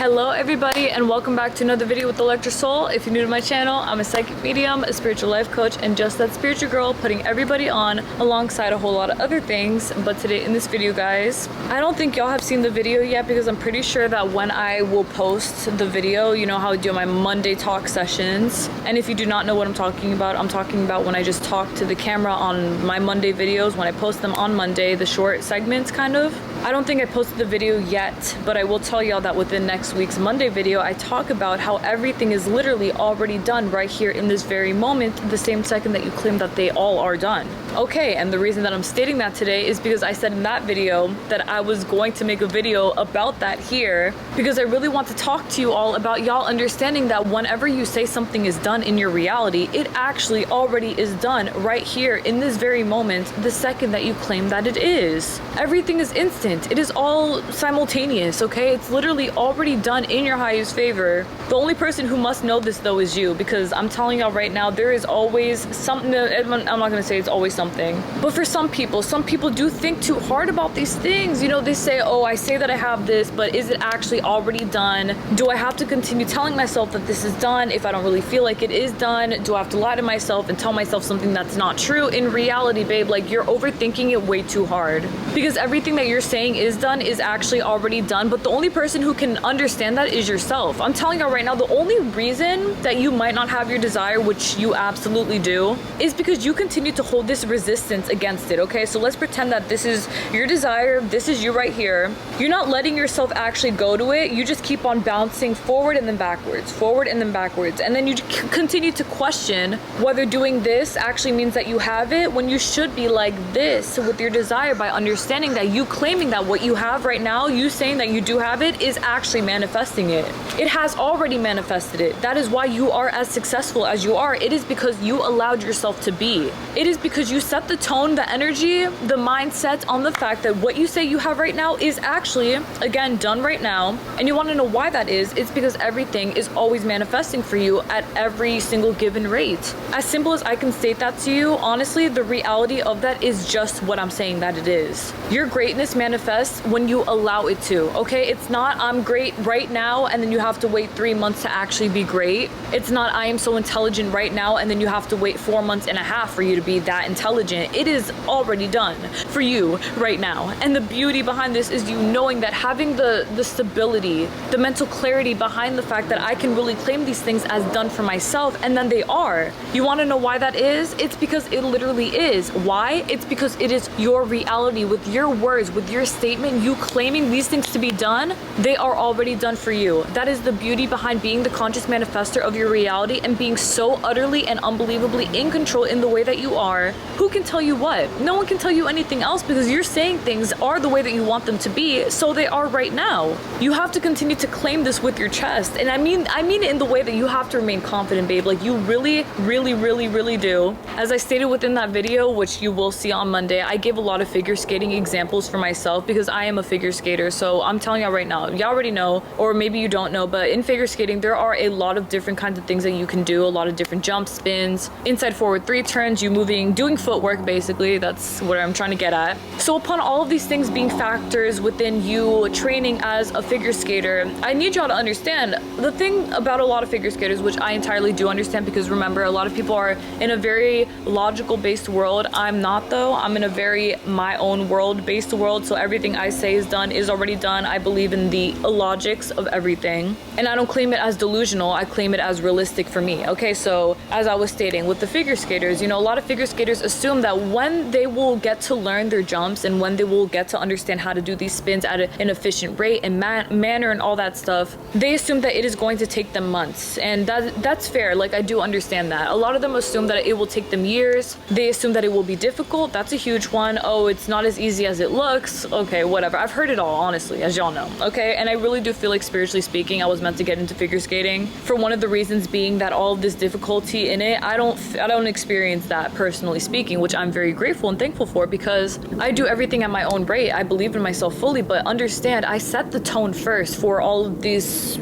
Hello everybody and welcome back to another video with Electric Soul. If you're new to my channel, I'm a psychic medium, a spiritual life coach, and just that spiritual girl putting everybody on alongside a whole lot of other things. But today in this video, guys, I don't think y'all have seen the video yet because I'm pretty sure that when I will post the video, you know how I do my Monday talk sessions. And if you do not know what I'm talking about when I just talk to the camera on my Monday videos, when I post them on Monday, the short segments kind of. I don't think I posted the video yet, but I will tell y'all that within next week's Monday video, I talk about how everything is literally already done right here in this very moment, the same second that you claim that they all are done. Okay, and the reason that I'm stating that today is because I said in that video that I was going to make a video about that here because I really want to talk to you all about y'all understanding that whenever you say something is done in your reality, it actually already is done right here in this very moment, the second that you claim that it is. Everything is instant. It is all simultaneous, okay? It's literally already done in your highest favor. The only person who must know this though is you, because I'm telling y'all right now, there is always something. I'm not gonna say it's always something, but for some people do think too hard about these things. You know, they say, oh, I say that I have this, but is it actually already done? Do I have to continue telling myself that this is done if I don't really feel like it is done? Do I have to lie to myself and tell myself something that's not true? In reality, babe, like, you're overthinking it way too hard, because everything that you're saying is done is actually already done, but the only person who can understand that is yourself. I'm telling you right now, the only reason that you might not have your desire, which you absolutely do, is because you continue to hold this resistance against it, okay? So let's pretend that this is your desire, this is you right here. You're not letting yourself actually go to it. You just keep on bouncing forward and then backwards, and then you continue to question whether doing this actually means that you have it, when you should be like this with your desire, by understanding that you claiming that what you have right now, you saying that you do have it, is actually manifesting it. It has already manifested it. That is why you are as successful as you are. It is because you allowed yourself to be. It is because you set the tone, the energy, the mindset on the fact that what you say you have right now is actually, again, done right now. And you want to know why that is? It's because everything is always manifesting for you at every single given rate. As simple as I can state that to you, honestly, the reality of that is just what I'm saying that it is. Your greatness manifests when you allow it to, okay? It's not I'm great right now and then you have to wait 3 months to actually be great. It's not I am so intelligent right now and then you have to wait 4 months and a half for you to be that intelligent. It is already done for you right now. And the beauty behind this is you knowing that, having the stability, the mental clarity behind the fact that I can really claim these things as done for myself, and then they are. You want to know why that is? It's because it literally is. Why? It's because it is your reality. With your words, with your statement, you claiming these things to be done, they are already done for you. That is the beauty behind being the conscious manifestor of your reality and being so utterly and unbelievably in control in the way that you are. Who can tell you what? No one can tell you anything else, because you're saying things are the way that you want them to be, so they are right now. You have to continue to claim this with your chest. And I mean it in the way that you have to remain confident, babe. Like, you really, really, really, really do. As I stated within that video, which you will see on Monday, I gave a lot of figure skating examples for myself because I am a figure skater. So I'm telling y'all right now, y'all already know, or maybe you don't know, but in figure skating, there are a lot of different kinds of things that you can do, a lot of different jumps, spins, inside forward 3 turns, you doing footwork, basically. That's what I'm trying to get at. So upon all of these things being factors within you training as a figure skater, I need y'all to understand the thing about a lot of figure skaters, which I entirely do understand, because remember, a lot of people are in a very logical based world. I'm not, though. I'm in a very my own world based world. So everything I say is done is already done. I believe in the logics of everything, and I don't claim it as delusional. I claim it as realistic for me. Okay, so as I was stating with the figure skaters, you know, a lot of figure skaters assume that when they will get to learn their jumps and when they will get to understand how to do these spins at an efficient rate and manner and all that stuff, they assume that it is going to take them months, and that's fair. Like, I do understand that. A lot of them assume that it will take them years. They assume that it will be difficult. That's a huge one. Oh, it's not as easy as it looks. Okay, whatever. I've heard it all, honestly, as y'all know. Okay, and I really do feel like, spiritually speaking, I was meant to get into figure skating for one of the reasons being that all of this difficulty in it, I don't experience that, personally speaking, which I'm very grateful and thankful for, because I do everything at my own rate. I believe in myself fully, but understand, I set the tone first for all of this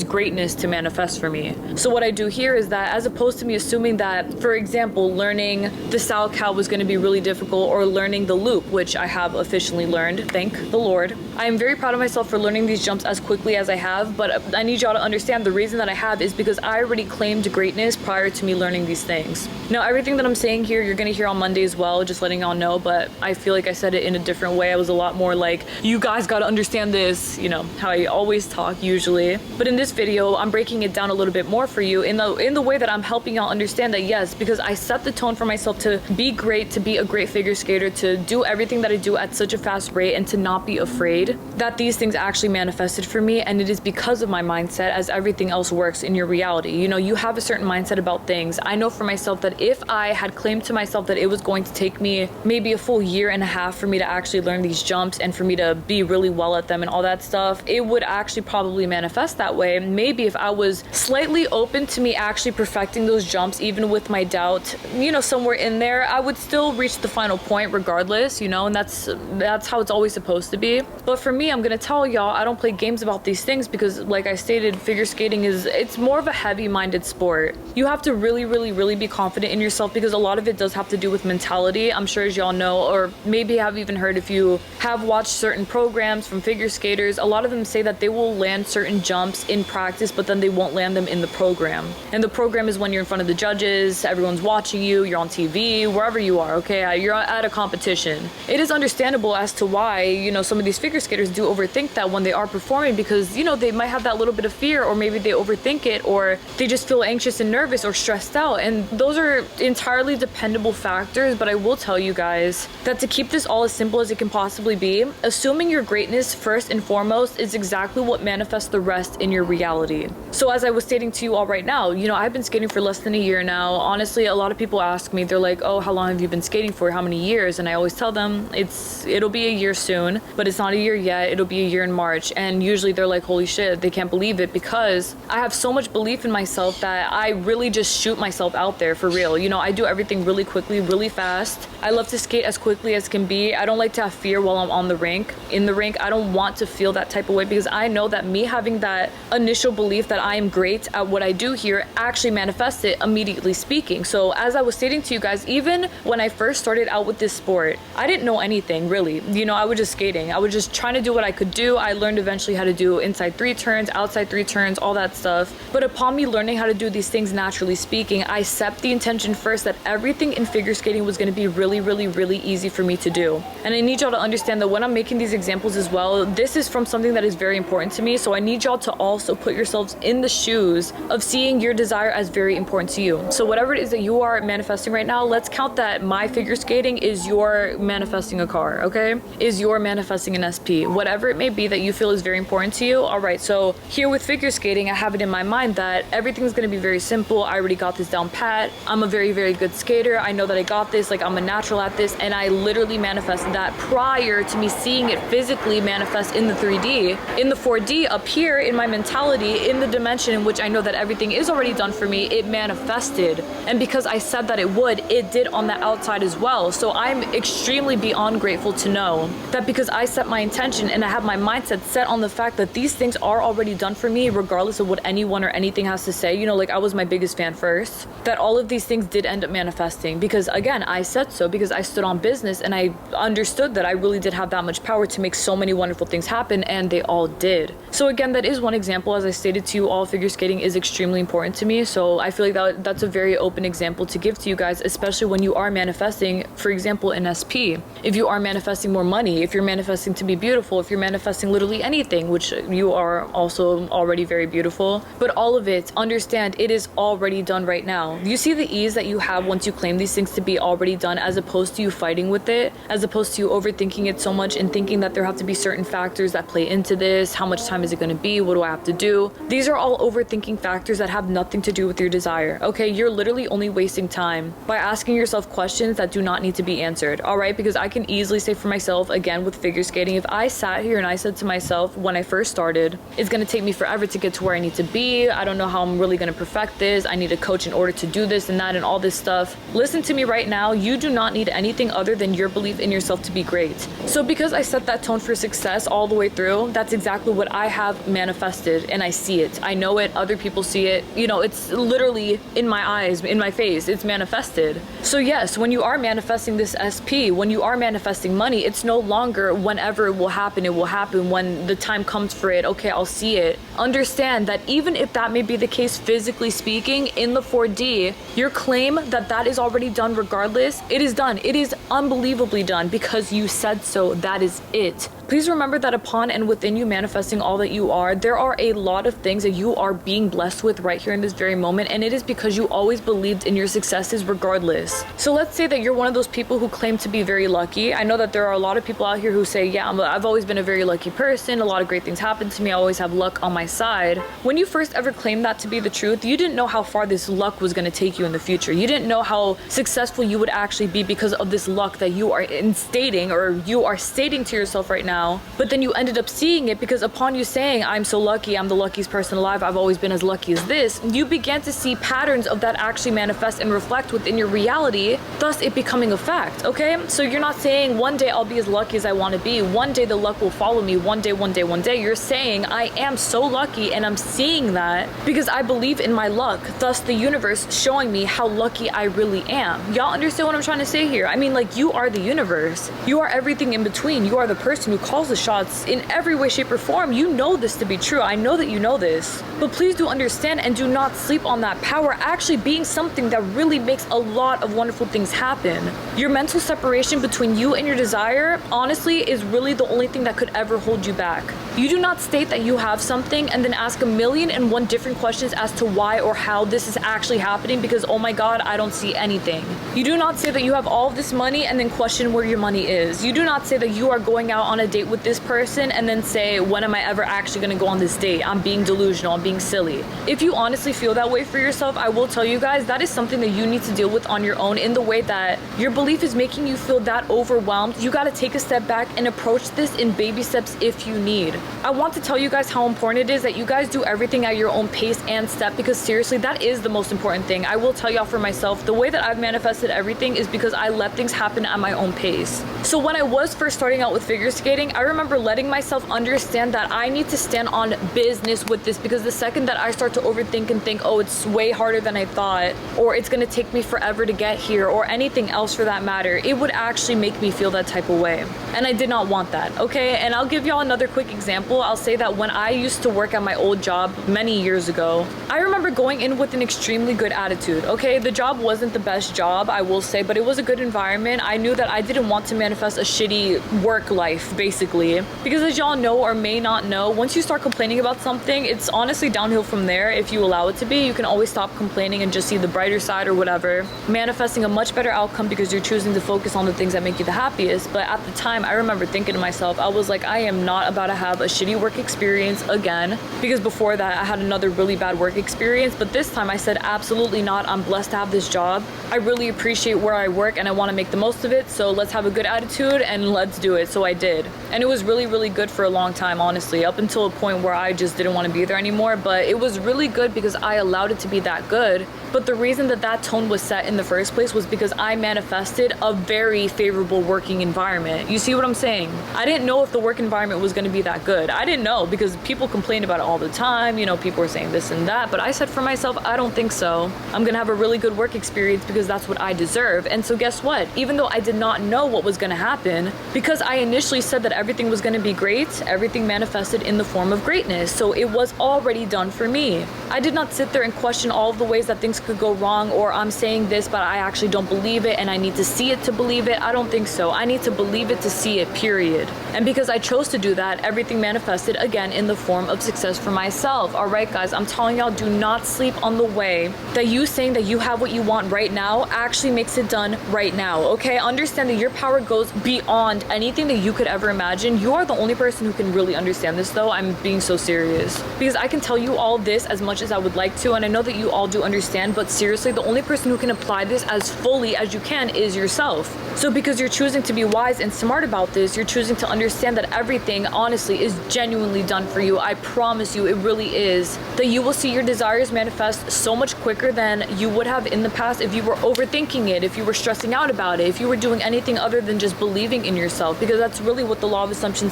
greatness to manifest for me. So what I do here is that, as opposed to me assuming that, for example, learning the sow cow was going to be really difficult, or learning the loop, which I have officially learned, thank the Lord, I am very proud of myself for learning these jumps as quickly as I have, but I need y'all to understand the reason that I have is because I already claimed greatness prior to me learning these things. Now, everything that I'm saying here, you're gonna hear on Monday as well, just letting y'all know, but I feel like I said it in a different way. I was a lot more like, you guys gotta understand this, you know, how I always talk usually. But in this video, I'm breaking it down a little bit more for you in the way that I'm helping y'all understand that, yes, because I set the tone for myself to be great, to be a great figure skater, to do everything that I do at such a fast rate, and to not be afraid, that these things actually manifested for me. And it is because of my mindset, as everything else works in your reality. You know, you have a certain mindset about things. I know for myself that if I had claimed to myself that it was going to take me maybe a full year and a half for me to actually learn these jumps and for me to be really well at them and all that stuff, it would actually probably manifest that way. Maybe if I was slightly open to me actually perfecting those jumps, even with my doubt, you know, somewhere in there, I would still reach the final point regardless, you know, and that's how it's always supposed to be. But for me, I'm gonna tell y'all, I don't play games about these things because, like I stated, figure skating it's more of a heavy-minded sport. You have to really be confident in yourself because a lot of it does have to do with mentality. I'm sure as y'all know, or maybe have even heard if you have watched certain programs from figure skaters, a lot of them say that they will land certain jumps in practice, but then they won't land them in the program. And the program is when you're in front of the judges, everyone's watching you, you're on TV, wherever you are, okay? You're at a competition. It is understandable as to why, you know, some of these figure skaters do overthink that when they are performing because, you know, they might have that little bit of fear, or maybe they overthink it, or they just feel anxious and nervous or stressed out. And those are entirely dependable factors. But I will tell you guys that to keep this all as simple as it can possibly be, assuming your greatness first and foremost is exactly what manifests the rest in your reality. So as I was stating to you all right now, you know, I've been skating for less than a year now. Honestly, a lot of people ask me, they're like, oh, how long have you been skating for? How many years? And I always tell them it'll be a year soon, but it's not a year yet. It'll be a year in March. And usually they're like, holy shit, they can't believe it, because I have so much belief in myself that I really just shoot myself out there for real. You know, I do everything really quickly, really fast. I love to skate as quickly as can be. I don't like to have fear while I'm on the rink. In the rink, I don't want to feel that type of way because I know that me having that initial belief that I am great at what I do here actually manifests it, immediately speaking. So as I was stating to you guys, even when I first started out with this sport, I didn't know anything really. You know, I was just skating. I was just trying to do what I could do. I learned eventually how to do inside 3 turns, outside 3 turns, all that stuff. But upon me learning how to do these things naturally speaking, I set the intention first that everything in figure skating was going to be really easy for me to do. And I need y'all to understand that when I'm making these examples as well, this is from something that is very important to me. So I need y'all to also put yourselves in the shoes of seeing your desire as very important to you. So whatever it is that you are manifesting right now, let's count that my figure skating is your manifesting a car, okay? Is your manifesting an SP. Whatever it may be that you feel is very important to you. All right, so here with figure skating, I have it in my mind that everything's gonna be very simple. I already got this down pat. I'm a very good skater. I know that I got this, like I'm a natural at this, and I literally manifested that prior to me seeing it physically manifest in the 3D. In the 4D up here in my mentality, in the dimension in which I know that everything is already done for me, it manifested. And because I said that it would, it did on the outside as well. So I'm extremely beyond grateful to know that because I set my intention and I have my mindset set on the fact that these things are already done for me, regardless of what anyone or anything has to say. You know, like I was my biggest fan first, that all of these things did end up manifesting because again, I said so, because I stood on business and I understood that I really did have that much power to make so many wonderful things happen, and they all did. So again, that is one example. As I stated to you all, figure skating is extremely important to me. So I feel like that's a very open example to give to you guys, especially when you are manifesting, for example, an SP. If you are manifesting more money, if you're manifesting to be beautiful, if you're manifesting literally anything, which you are also already very beautiful, but all of it, understand it is already done right now. You see the ease that you have once you claim these things to be already done, as opposed to you fighting with it, as opposed to you overthinking it so much and thinking that there have to be certain factors that play into this. How much time is it going to be? What do I have to do? These are all overthinking factors that have nothing to do with your desire. Okay, you're literally only wasting time by asking yourself questions that do not need to be answered. All right, because I can easily say for myself, again with figure skating, if I sat here and I said to myself when I first started, it's going to take me forever to get to where I need to be. I don't know how I'm really going to perfect this. I need a coach in order to do this and that and all this stuff. Listen to me right now. You do not need anything other than your belief in yourself to be great. So because I set that tone for success all the way through, that's exactly what I have manifested, and I see it. I know it. Other people see it. You know, it's literally in my eyes, in my face. It's manifested. So yes, when you are manifesting this SP, when you are manifesting money, it's no longer whenever it will happen. It will happen when the time comes for for it. Okay, I'll see it. Understand that even if that may be the case physically speaking in the 4D, your claim that that is already done regardless, it is done. It is unbelievably done because you said so. That is it. Please remember that upon and within you manifesting all that you are, there are a lot of things that you are being blessed with right here in this very moment, and it is because you always believed in your successes regardless. So let's say that you're one of those people who claim to be very lucky. I know that there are a lot of people out here who say, yeah, I've always been a very lucky person. A lot of great things happen to me. I always have luck on my side. When you first ever claimed that to be the truth, you didn't know how far this luck was going to take you in the future. You didn't know how successful you would actually be because of this luck that you are stating to yourself right now. But then you ended up seeing it because upon you saying, I'm so lucky, I'm the luckiest person alive, I've always been as lucky as this, you began to see patterns of that actually manifest and reflect within your reality, thus it becoming a fact, okay? So you're not saying one day I'll be as lucky as I want to be, one day the luck will follow me, one day. You're saying I am so lucky and I'm seeing that because I believe in my luck, thus the universe showing me how lucky I really am. Y'all understand what I'm trying to say here? I mean, like, you are the universe. You are everything in between. You are the person who calls the shots in every way, shape, or form. You know this to be true. I know that you know this. But please do understand and do not sleep on that power actually being something that really makes a lot of wonderful things happen. Your mental separation between you and your desire, honestly, is really the only thing that could ever hold you back. You do not state that you have something and then ask 1,000,001 different questions as to why or how this is actually happening because, oh my God, I don't see anything. You do not say that you have all of this money and then question where your money is. You do not say that you are going out on a date with this person and then say, when am I ever actually going to go on this date? I'm being delusional. I'm being silly. If you honestly feel that way for yourself, I will tell you guys that is something that you need to deal with on your own in the way that your belief is making you feel that overwhelmed. You got to take a step back and approach this in baby steps if you need. I want to tell you guys how important it is that you guys do everything at your own pace and step because seriously, that is the most important thing. I will tell y'all for myself, the way that I've manifested everything is because I let things happen at my own pace. So when I was first starting out with figure skating, I remember letting myself understand that I need to stand on business with this because the second that I start to overthink and think, oh, it's way harder than I thought, or it's gonna take me forever to get here, or anything else for that matter, it would actually make me feel that type of way. And I did not want that, okay? And I'll give y'all another quick example. I'll say that when I used to work at my old job many years ago, I remember going in with an extremely good attitude, okay? The job wasn't the best job, I will say, but it was a good environment. I knew that I didn't want to manifest a shitty work life, basically. Because as y'all know or may not know, once you start complaining about something, it's honestly downhill from there. If you allow it to be, you can always stop complaining and just see the brighter side or whatever, manifesting a much better outcome because you're choosing to focus on the things that make you the happiest. But at the time, I remember thinking to myself, I was like, I am not about to have a shitty work experience again, because before that I had another really bad work experience. But this time I said, absolutely not. I'm blessed to have this job. I really appreciate where I work and I want to make the most of it, so let's have a good attitude and let's do it. So I did, and it was really, really good for a long time, honestly, up until a point where I just didn't want to be there anymore. But it was really good because I allowed it to be that good. But the reason that that tone was set in the first place was because I manifested a very favorable working environment. You see what I'm saying? I didn't know if the work environment was going to be that good. I didn't know because people complained about it all the time. You know, people were saying this and that. But I said for myself, I don't think so. I'm going to have a really good work experience because that's what I deserve. And so guess what? Even though I did not know what was going to happen, because I initially said that everything was going to be great, everything manifested in the form of greatness. So it was already done for me. I did not sit there and question all of the ways that things could go wrong, or I'm saying this but I actually don't believe it and I need to see it to believe it. I don't think so. I need to believe it to see it, period. And because I chose to do that, everything manifested again in the form of success for myself. All right, guys, I'm telling y'all, do not sleep on the way that you saying that you have what you want right now actually makes it done right now, okay? Understand that your power goes beyond anything that you could ever imagine. You are the only person who can really understand this, though. I'm being so serious because I can tell you all this as much as I would like to, and I know that you all do understand, but seriously, the only person who can apply this as fully as you can is yourself. So because you're choosing to be wise and smart about this, you're choosing to understand that everything honestly is genuinely done for you. I promise you, it really is. That you will see your desires manifest so much quicker than you would have in the past if you were overthinking it, if you were stressing out about it, if you were doing anything other than just believing in yourself, because that's really what the law of assumption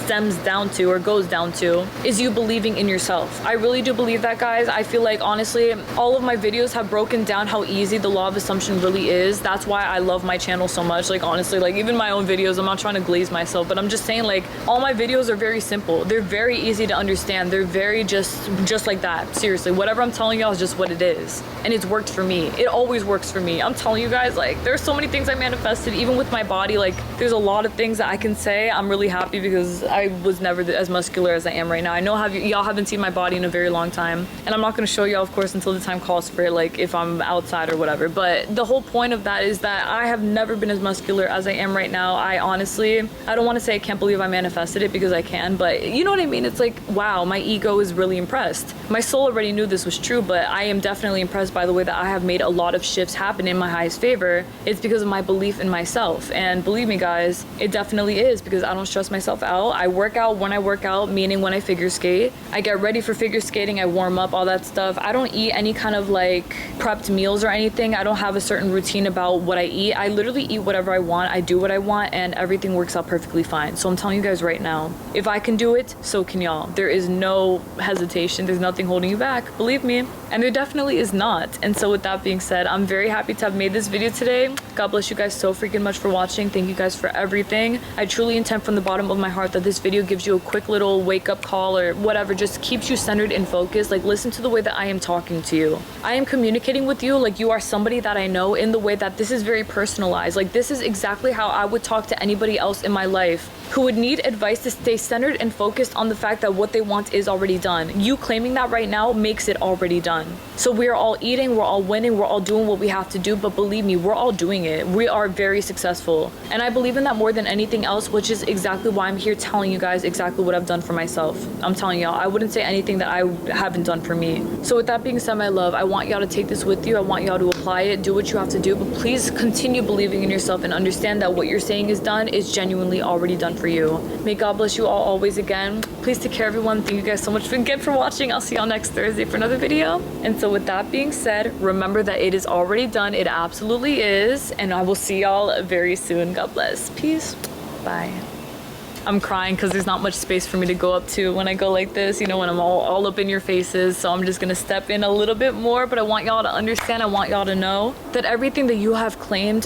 stems down to or goes down to is you believing in yourself. I really do believe that, guys. I feel like honestly all of my videos have broken down how easy the law of assumption really is. That's why I love my channel so much. Like honestly, like even my own videos, I'm not trying to glaze myself, but I'm just saying like all my videos are very simple. They're very easy to understand. They're very just like that. Seriously, whatever I'm telling y'all is just what it is, and it's worked for me. It always works for me. I'm telling you guys, like there's so many things I manifested even with my body. Like there's a lot of things that I can say I'm really happy because I was never as muscular as I am right now. I know y'all haven't seen my body in a very long time, and I'm not going to show y'all of course until the time calls for it, like if I'm outside or whatever. But the whole point of that is that I have never been as muscular as I am right now. I honestly, I don't want to say I can't believe I manifested it because I can, but you know what I mean? It's like, wow, my ego is really impressed. My soul already knew this was true, but I am definitely impressed by the way that I have made a lot of shifts happen in my highest favor. It's because of my belief in myself, and believe me guys, it definitely is, because I don't stress myself out. I work out when I work out, meaning when I figure skate. I get ready for figure skating, I warm up, all that stuff. I don't eat any kind of like prepped meals or anything. I don't have a certain routine about what I eat. I literally eat whatever I want, I do what I want, and everything works out perfectly fine. So I'm telling you guys right now, if I can do it, so can y'all. There is no hesitation, there's nothing holding you back, believe me. And there definitely is not. And so with that being said, I'm very happy to have made this video today. God bless you guys so freaking much for watching. Thank you guys for everything. I truly intend from the bottom of my heart that this video gives you a quick little wake up call or whatever, just keeps you centered and focused. Like listen to the way that I am talking to you. I am communicating with you like you are somebody that I know, in the way that this is very personalized. Like this is exactly how I would talk to anybody else in my life who would need advice to stay centered and focused on the fact that what they want is already done. You claiming that right now makes it already done. So we're all eating, we're all winning, we're all doing what we have to do, but believe me, we're all doing it. We are very successful. And I believe in that more than anything else, which is exactly why I'm here telling you guys exactly what I've done for myself. I'm telling y'all, I wouldn't say anything that I haven't done for me. So with that being said, my love, I want y'all to take this with you. I want y'all to apply it, do what you have to do, but please continue believing in yourself and understand that what you're saying is done is genuinely already done for you. May God bless you all always again. Please take care, everyone. Thank you guys so much again for watching. I'll see y'all next Thursday for another video. And so with that being said, remember that it is already done. It absolutely is. And I will see y'all very soon. God bless. Peace. Bye. I'm crying because there's not much space for me to go up to when I go like this, you know, when I'm all up in your faces. So I'm just gonna step in a little bit more, but I want y'all to understand, I want y'all to know that everything that you have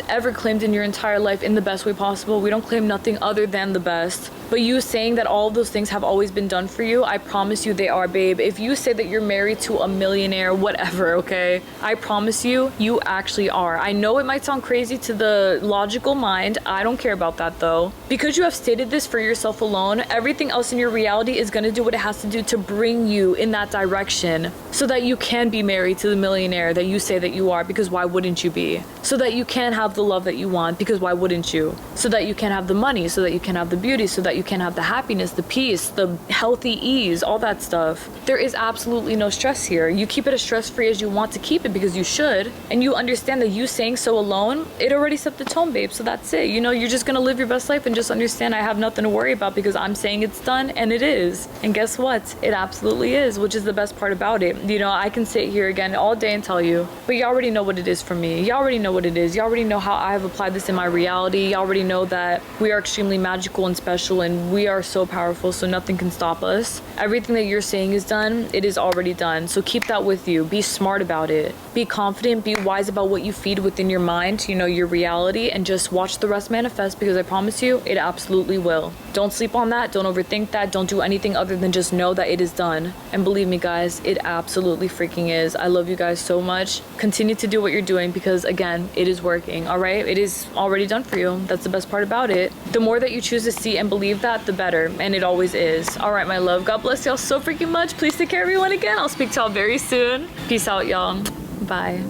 ever claimed in your entire life in the best way possible, we don't claim nothing other than the best. But you saying that all of those things have always been done for you, I promise you they are, babe. If you say that you're married to a millionaire, whatever, okay? I promise you, you actually are. I know it might sound crazy to the logical mind. I don't care about that though. Because you have stated this for yourself alone, everything else in your reality is gonna do what it has to do to bring you in that direction so that you can be married to the millionaire that you say that you are, because why wouldn't you be? So that you can have the love that you want, because why wouldn't you? So that you can have the money, so that you can have the beauty, so that you can have the happiness, the peace, the healthy ease, all that stuff. There is absolutely no stress here. You keep it as stress-free as you want to keep it because you should, and you understand that you saying so alone, it already set the tone, babe. So that's it. You know, you're just gonna live your best life and just understand I have nothing to worry about because I'm saying it's done, and it is. And guess what? It absolutely is, which is the best part about it. You know, I can sit here again all day and tell you, but you already know what it is for me. You already know what it is. You already know how I have applied this in my reality. You already know that we are extremely magical and special, and we are so powerful, so nothing can stop us. Everything that you're saying is done, it is already done. So keep that with you. Be smart about it. Be confident, be wise about what you feed within your mind, you know, your reality, and just watch the rest manifest, because I promise you, it absolutely will. Don't sleep on that. Don't overthink that. Don't do anything other than just know that it is done. And believe me, guys, it absolutely freaking is. I love you guys so much. Continue to do what you're doing because, again, it is working, all right? It is already done for you. That's the best part about it. The more that you choose to see and believe that, the better. And it always is. All right, my love. God bless y'all so freaking much. Please take care, everyone, again. I'll speak to y'all very soon. Peace out, y'all. Bye.